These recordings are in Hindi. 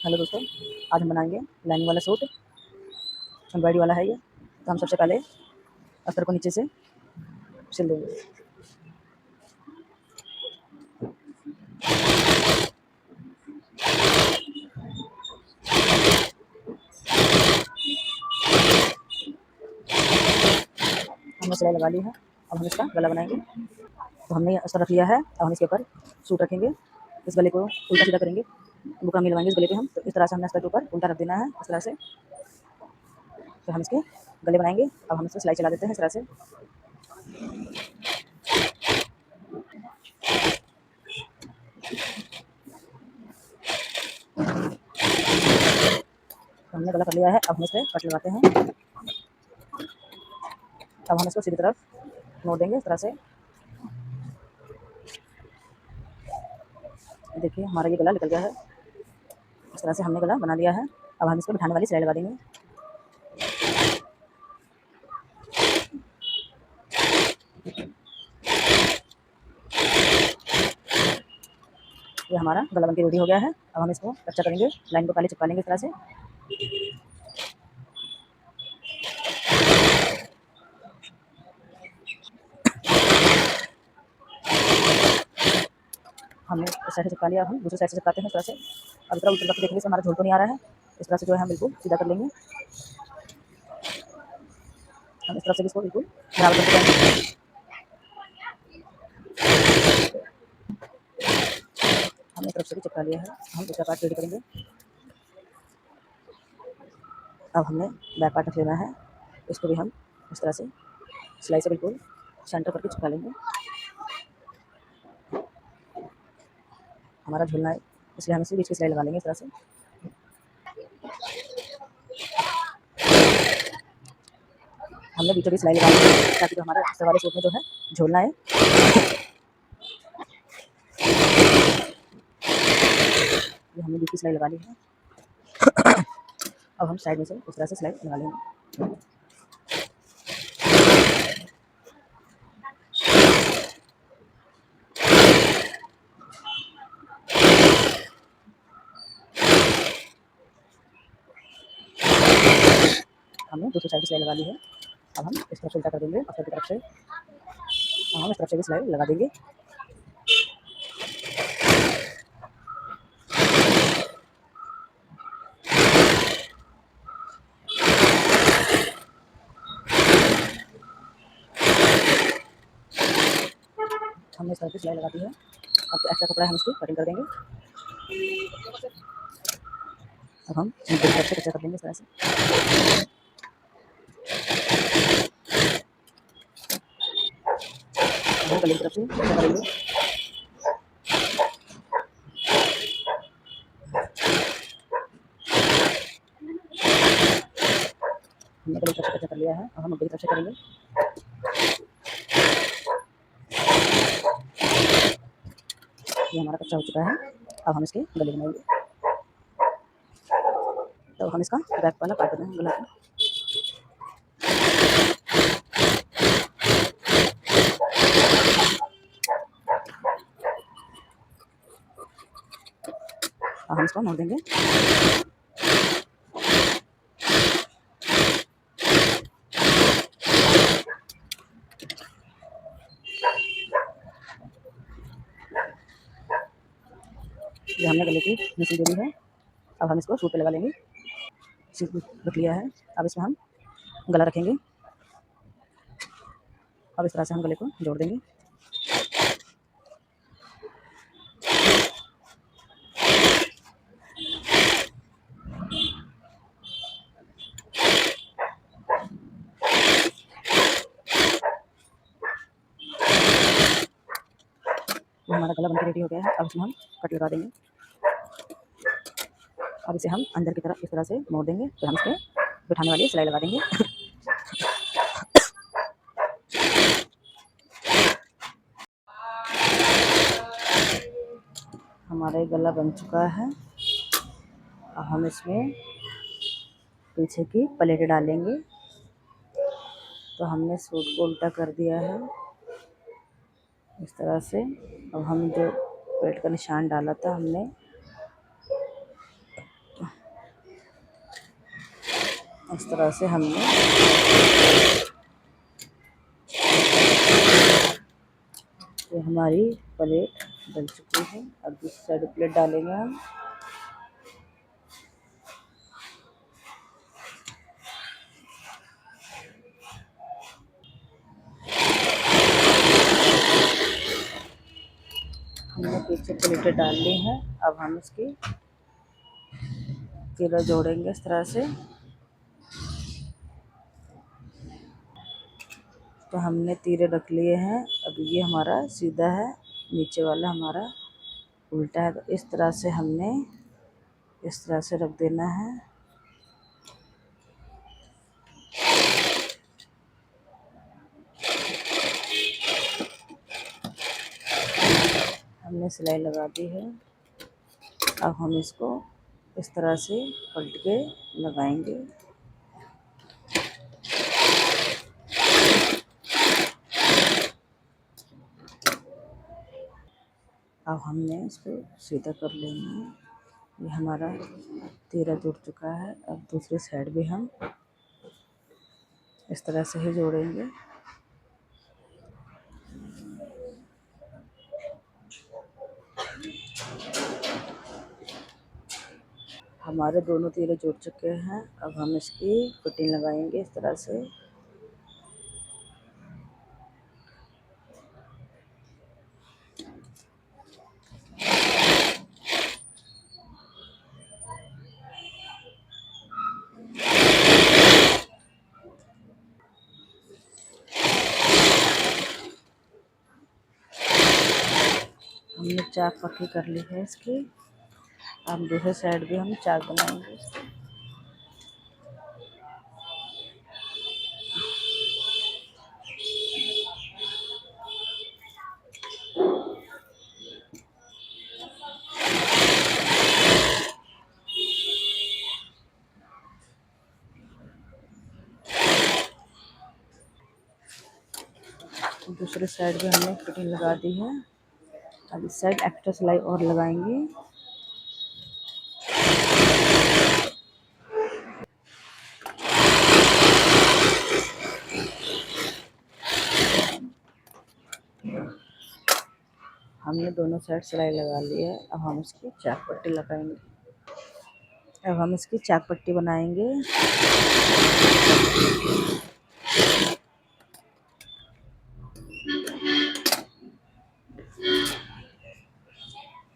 हेलो दोस्तों, आज हम बनाएंगे लाइनिंग वाला सूट। एम्ब्रॉयडरी वाला है ये। तो हम सबसे पहले अस्तर को नीचे से सिल देंगे। हमने सिलाई लगा ली है। अब हम इसका गला बनाएंगे। तो हमने अस्तर रख लिया है। अब हम इसके ऊपर सूट रखेंगे। इस गले को उल्टा सीधा करेंगे, बुकरम नहीं लगाएंगे इस गले पे हम। तो इस तरह से हमने अस्तर के ऊपर उल्टा रख देना है, इस तरह से। तो हम इसके गले बनाएंगे। अब हम इसमें सिलाई चला देते हैं इस तरह से। तो हमने गला कर लिया है। अब हम इस पर कट लगाते हैं। अब हम इसको सीधी तरफ मोड़ देंगे इस तरह से। देखिए हमारा ये गला निकल गया है। इस तरह से हमने गला बना लिया है। अब हम इसको बिठाने वाली सिलाई लगा देंगे। ये हमारा गला बनके रेडी हो गया है। अब हम इसको कच्चा करेंगे। लाइन को पहले चिपका लेंगे इस तरह से। हमने इस साइड से चिपका लिया। अब हम दूसरी साइड से चिपकाते हैं इस तरह से। अब इतना उल्टा देखने से हमारा झोल तो नहीं आ रहा है। इस तरह से जो है हम बिल्कुल सीधा कर लेंगे। हम इस तरफ से भी इसको बिल्कुल बराबर करके जाएंगे। हमने इस तरफ से भी चिपका लिया है। हम दूसरा पार्ट रेडी करेंगे। अब हमने बैक पार्ट रख लेना है। इसको भी हम इस तरह से सिलाई से बिल्कुल सेंटर करके चिपका लेंगे। हमारा झूलना है, इसलिए हम इसे बीच की सिलाई लगा लेंगे इस तरह से। हमने बीचों बीच सिलाई लगा ली है, ताकि जो हमारा अस्तर वाले सूट में जो है झूलना है। ये हमने बीच की सिलाई लगा ली है। अब हम साइड में से इस तरह से सिलाई लगा लेंगे। हमने दूसरी साइड की सिलाई लगा ली है। अब हम इस तरफ से उल्टा कर देंगे अस्तर की तरफ से। हम इस तरफ से भी सिलाई लगा देंगे। हमने इस तरह की सिलाई लगा दी है। अब एक्स्ट्रा कपड़ा है हम इसकी कटिंग कर देंगे। अब हम नीचे की तरफ से कच्चा कर लेंगे इस तरह से। हम गले की तरफ से कच्चा करेंगे। हमने गले की तरफ से कच्चा कर लिया है। अब हम आगे की तरफ से करेंगे। ये हमारा कच्चा हो चुका है। अब हम इसके गले बनाएंगे। तो हम इसका बैक वाला पार्ट बनाएंगे गला का। अब हम इसको मोड़ देंगे। ये हमने गले की निचली दे दी है। अब हम इसको सूट पे लगा लेंगे। सूट रख लिया है। अब इसमें हम गला रखेंगे। अब इस तरह से हम गले को जोड़ देंगे। ये हमारा गला बनकर रेडी हो गया है। अब इसमें हम कट लगा देंगे। अब इसे हम अंदर की तरफ इस तरह से मोड़ देंगे। फिर हम इस पर बिठाने वाली सिलाई लगा देंगे। हमारा ये गला बन चुका है। अब हम इसमें पीछे की प्लेटें डालेंगे। तो हमने सूट को उल्टा कर दिया है इस तरह से। अब हम जो पेट का निशान डाला था हमने, इस तरह से हमने ये हमारी प्लेट बन चुकी है। अब दूसरी साइड प्लेट डालेंगे हम। हमने पीछे प्लेटें डाल ली हैं। अब हम इसकी तीरा जोड़ेंगे इस तरह से। तो हमने तीरे रख लिए हैं। अब ये हमारा सीधा है, नीचे वाला हमारा उल्टा है। तो इस तरह से हमने इस तरह से रख देना है। हमने सिलाई लगा दी है। अब हम इसको इस तरह से पलट के लगाएंगे। अब हमने इसको सीधा कर लेना है। ये हमारा तीरा जुड़ चुका है। अब दूसरी साइड भी हम इस तरह से ही जोड़ेंगे। हमारे दोनों तीरे जुड़ चुके हैं। अब हम इसकी फिटिंग लगाएंगे इस तरह से। हमने चाक पक्की कर ली है इसकी। अब दूसरे साइड भी हम चाक बनाएंगे इसकी। दूसरे साइड भी हमने फिटिंग लगा दी है। अब इस साइड एक्स्ट्रा सिलाई और लगाएंगे। हमने दोनों साइड सिलाई लगा ली है। अब हम इसकी चाक पट्टी लगाएंगे। अब हम इसकी चाक पट्टी बनाएंगे।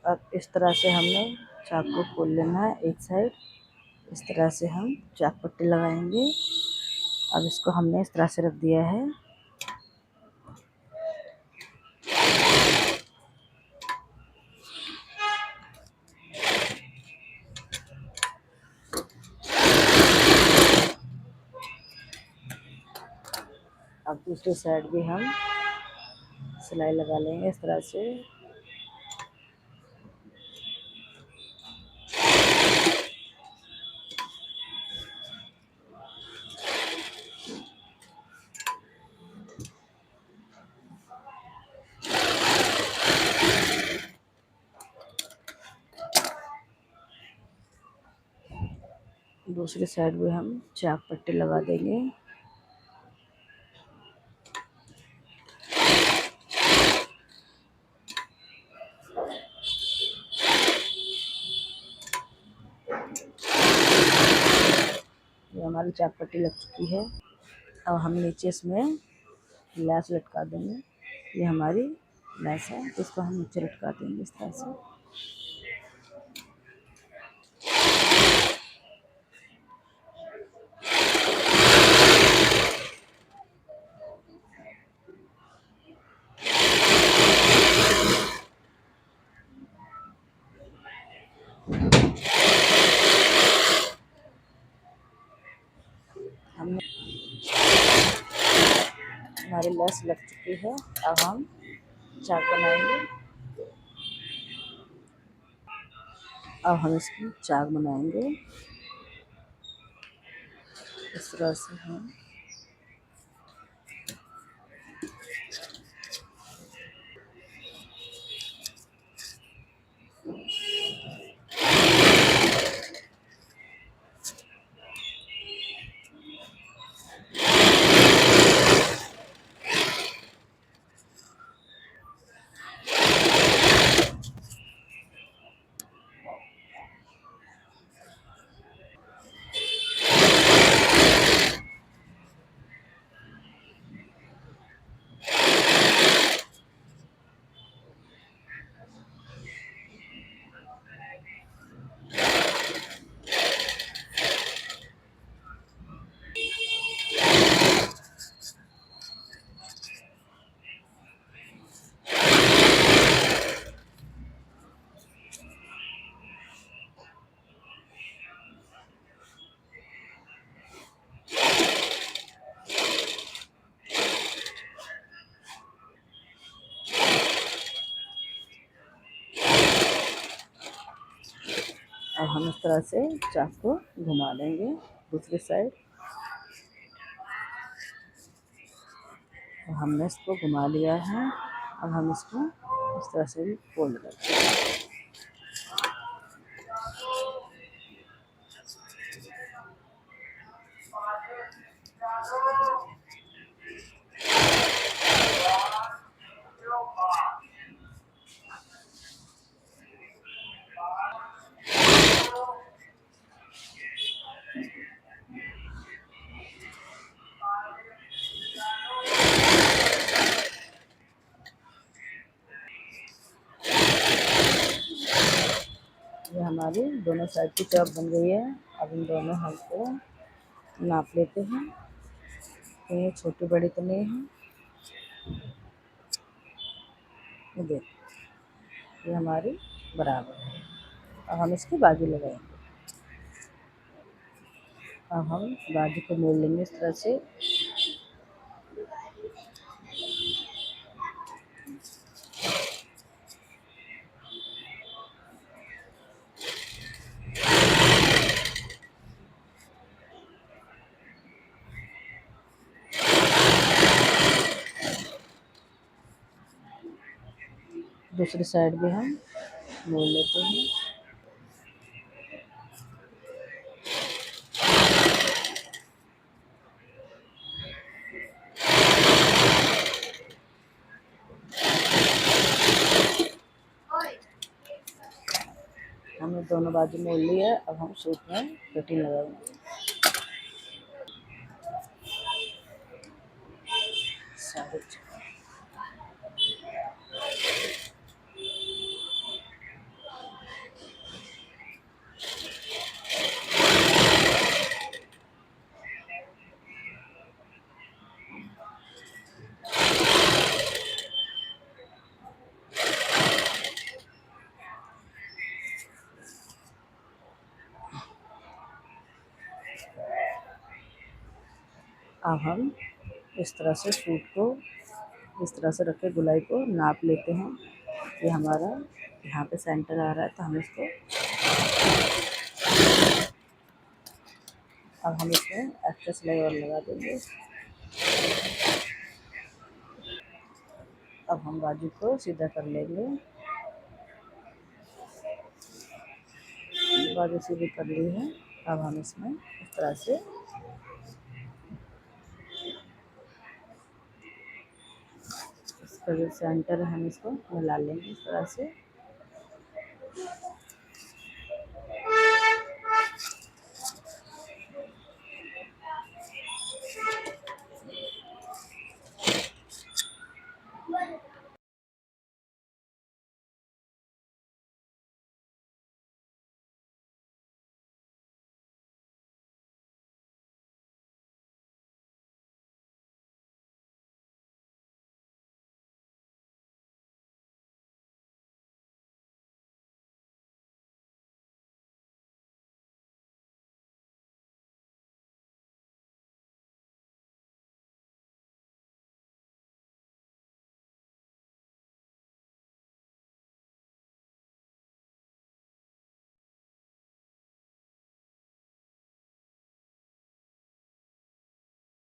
अब इस तरह से हमने चाक को खोल लेना है एक साइड। इस तरह से हम चाक पट्टी लगाएंगे। अब इसको हमने इस तरह से रख दिया है। अब दूसरी साइड भी हम सिलाई लगा लेंगे इस तरह से। दूसरी साइड भी हम चाक पट्टी लगा देंगे। ये हमारी चाक पट्टी लग चुकी है। अब हम नीचे इसमें लैस लटका देंगे। ये हमारी लैस है, इसको हम नीचे लटका देंगे इस तरह से। हमने हमारी लैस लग चुकी है। अब हम चाक बनाएंगे। अब हम इसकी चाक बनाएंगे इस तरह से। हम तरह से चाक को घुमा लेंगे दूसरी साइड। तो हमने इसको घुमा लिया है। अब हम इसको इस तरह से फोल्ड करेंगे। ये हमारी दोनों साइड की चौक बन गई है। अब इन दोनों हाथ को नाप लेते हैं। तो ये छोटी बड़ी तो नहीं है, ये देखो ये हमारी बराबर है। अब हम इसकी बाजू लगाएंगे। अब हम बाजू को मोड़ लेंगे इस तरह से। दूसरी साइड भी हम मोड़ लेते हैं। हमने दोनों बाजू मोड़ ली है। अब हम सूट में फिटिंग लगाएंगे। साढ़े अब हम इस तरह से सूट को इस तरह से रख के गोलाई को नाप लेते हैं। ये हमारा यहाँ पे सेंटर आ रहा है, तो हम इसको अब हम इसमें एक्स्ट्रा सिलाई और लगा देंगे। अब हम बाजू को सीधा कर लेंगे। बाजू सीधी कर ली है। अब हम इसमें इस तरह से इसका जो सेंटर है हम इसको मिला लेंगे इस तरह से।